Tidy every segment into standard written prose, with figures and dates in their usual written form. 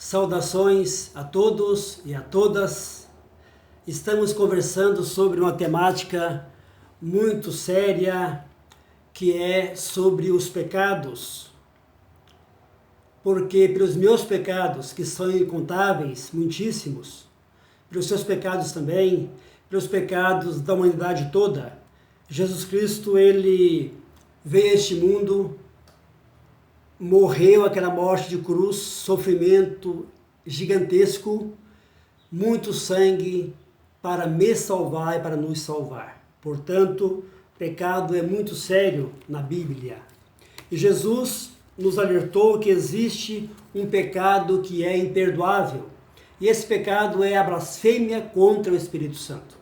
Saudações a todos e a todas. Estamos conversando sobre uma temática muito séria, que é sobre os pecados. Porque pelos meus pecados, que são incontáveis, muitíssimos, pelos seus pecados também, pelos pecados da humanidade toda, Jesus Cristo, ele veio a este mundo, morreu aquela morte de cruz, sofrimento gigantesco, muito sangue para me salvar e para nos salvar. Portanto, pecado é muito sério na Bíblia. E Jesus nos alertou que existe um pecado que é imperdoável. E esse pecado é a blasfêmia contra o Espírito Santo.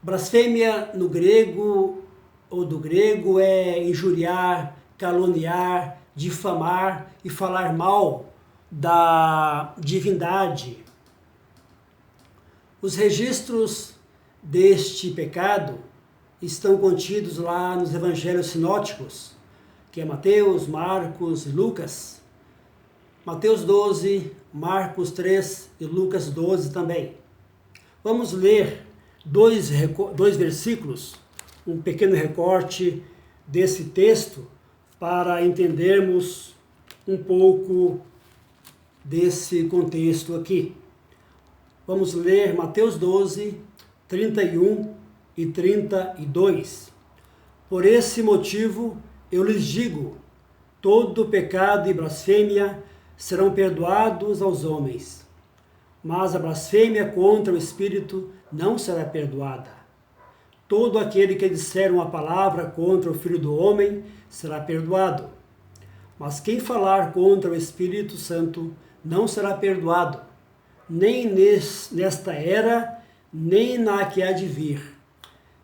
Blasfêmia no grego ou do grego é injuriar, caluniar, difamar e falar mal da divindade. Os registros deste pecado estão contidos lá nos evangelhos sinóticos, que é Mateus, Marcos e Lucas. Mateus 12, Marcos 3 e Lucas 12 também. Vamos ler dois versículos, um pequeno recorte desse texto, para entendermos um pouco desse contexto aqui. Vamos ler Mateus 12, 31 e 32. Por esse motivo eu lhes digo, todo pecado e blasfêmia serão perdoados aos homens, mas a blasfêmia contra o Espírito não será perdoada. Todo aquele que disser uma palavra contra o Filho do Homem será perdoado. Mas quem falar contra o Espírito Santo não será perdoado, nem nesta era, nem na que há de vir.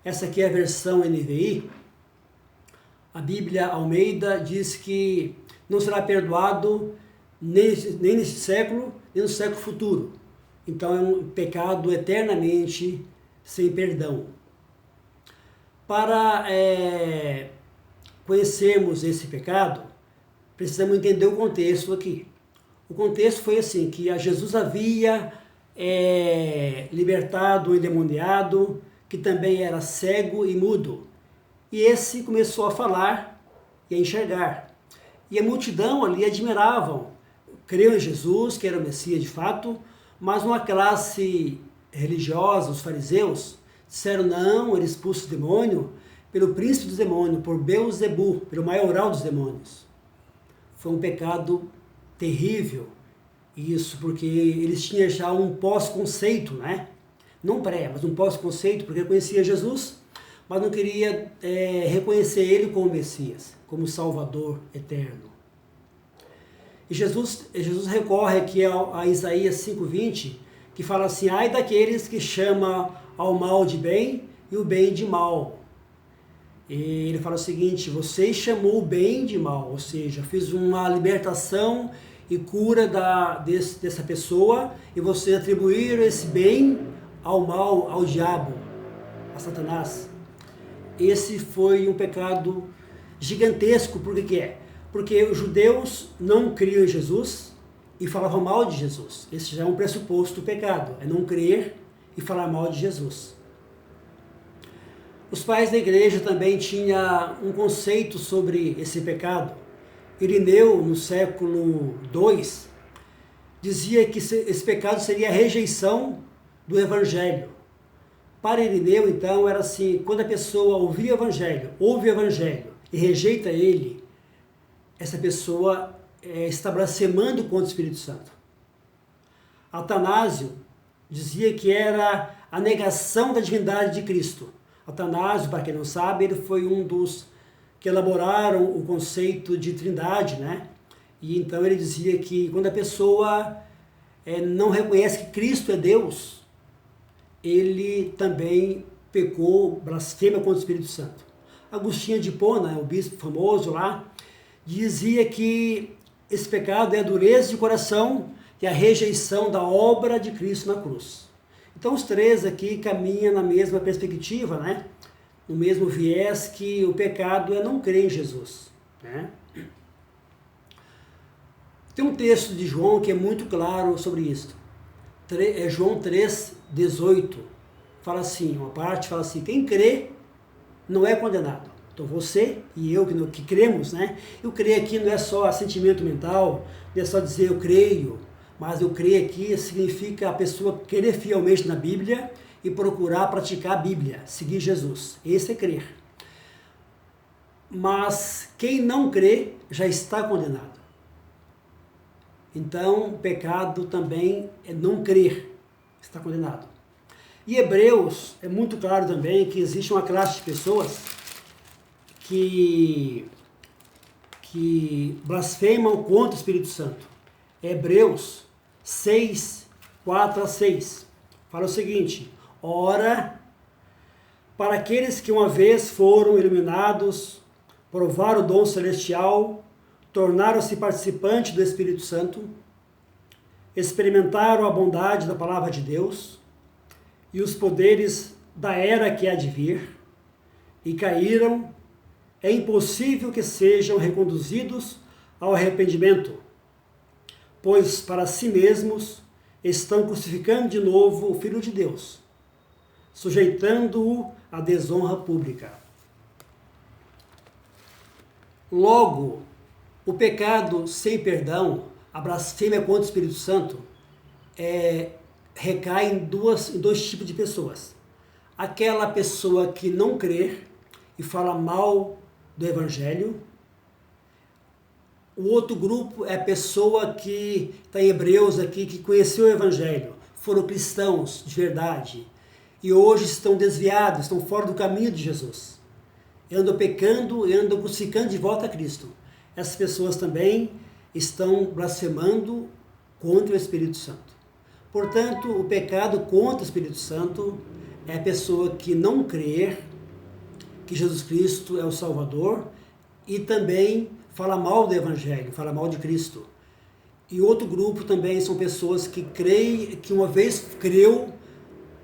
Essa aqui é a versão NVI. A Bíblia Almeida diz que não será perdoado nem neste século, nem no século futuro. Então é um pecado eternamente sem perdão. Para conhecermos esse pecado, precisamos entender o contexto aqui. O contexto foi assim, que Jesus havia libertado o endemoniado, que também era cego e mudo. E esse começou a falar e a enxergar. E a multidão ali admiravam, criam em Jesus, que era o Messias de fato, mas uma classe religiosa, os fariseus, disseram não, ele expulsa o demônio pelo príncipe dos demônios, por Beelzebul, pelo maioral dos demônios. Foi um pecado terrível, isso, porque eles tinham já um pós-conceito, né? Não pré, mas um pós-conceito, porque conhecia Jesus, mas não queria reconhecer ele como Messias, como Salvador eterno. E Jesus recorre aqui a Isaías 5,20, que fala assim, ai daqueles que chamam ao mal de bem e o bem de mal. E ele fala o seguinte, você chamou o bem de mal, ou seja, fiz uma libertação e cura dessa pessoa, e você atribuir esse bem ao mal, ao diabo, a Satanás. Esse foi um pecado gigantesco, por que é? Porque os judeus não criam em Jesus e falavam mal de Jesus. Esse já é um pressuposto do pecado, é não crer e falar mal de Jesus. Os pais da igreja também tinham um conceito sobre esse pecado. Irineu, no século II, dizia que esse pecado seria a rejeição do evangelho. Para Irineu, então, era assim, quando a pessoa ouve o evangelho e rejeita ele, essa pessoa está blasfemando contra o Espírito Santo. Atanásio dizia que era a negação da divindade de Cristo. Atanásio, para quem não sabe, ele foi um dos que elaboraram o conceito de trindade, né? E então ele dizia que quando a pessoa não reconhece que Cristo é Deus, ele também pecou, blasfema contra o Espírito Santo. Agostinho de Hipona, o bispo famoso lá, dizia que esse pecado é a dureza de coração e a rejeição da obra de Cristo na cruz. Então os três aqui caminham na mesma perspectiva, né? No mesmo viés, que o pecado é não crer em Jesus, né? Tem um texto de João que é muito claro sobre isso. João 3,18. Fala assim, uma parte fala assim, quem crê não é condenado. Então você e eu que cremos, né? Eu creio aqui não é só sentimento mental, não é só dizer eu creio, mas eu creio aqui significa a pessoa crer fielmente na Bíblia e procurar praticar a Bíblia, seguir Jesus. Esse é crer. Mas quem não crê já está condenado. Então, o pecado também é não crer, está condenado. E Hebreus é muito claro também que existe uma classe de pessoas que blasfemam contra o Espírito Santo. Hebreus 6, 4 a 6. Fala o seguinte, ora, para aqueles que uma vez foram iluminados, provaram o dom celestial, tornaram-se participantes do Espírito Santo, experimentaram a bondade da palavra de Deus e os poderes da era que há de vir, e caíram, é impossível que sejam reconduzidos ao arrependimento, pois para si mesmos estão crucificando de novo o Filho de Deus, sujeitando-o à desonra pública. Logo, o pecado sem perdão, a blasfêmia contra o Espírito Santo, recai em dois tipos de pessoas. Aquela pessoa que não crê e fala mal do Evangelho. O outro grupo é a pessoa que está em Hebreus aqui, que conheceu o Evangelho, foram cristãos de verdade e hoje estão desviados, estão fora do caminho de Jesus. Andam pecando e andam crucificando de volta a Cristo. Essas pessoas também estão blasfemando contra o Espírito Santo. Portanto, o pecado contra o Espírito Santo é a pessoa que não crê que Jesus Cristo é o Salvador e também fala mal do Evangelho, fala mal de Cristo. E outro grupo também são pessoas que creem, que uma vez creu,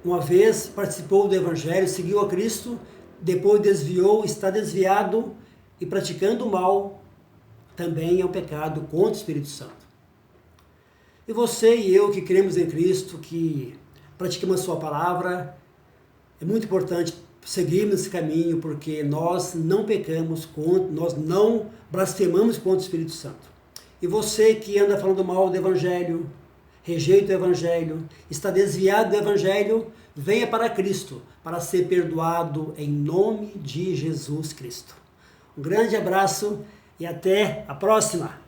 uma vez participou do Evangelho, seguiu a Cristo, depois desviou, está desviado e praticando o mal, também é um pecado contra o Espírito Santo. E você e eu que cremos em Cristo, que praticamos a sua palavra, é muito importante seguirmos esse caminho, porque nós não pecamos contra, nós não blasfemamos contra o Espírito Santo. E você que anda falando mal do Evangelho, rejeita o Evangelho, está desviado do Evangelho, venha para Cristo, para ser perdoado em nome de Jesus Cristo. Um grande abraço e até a próxima!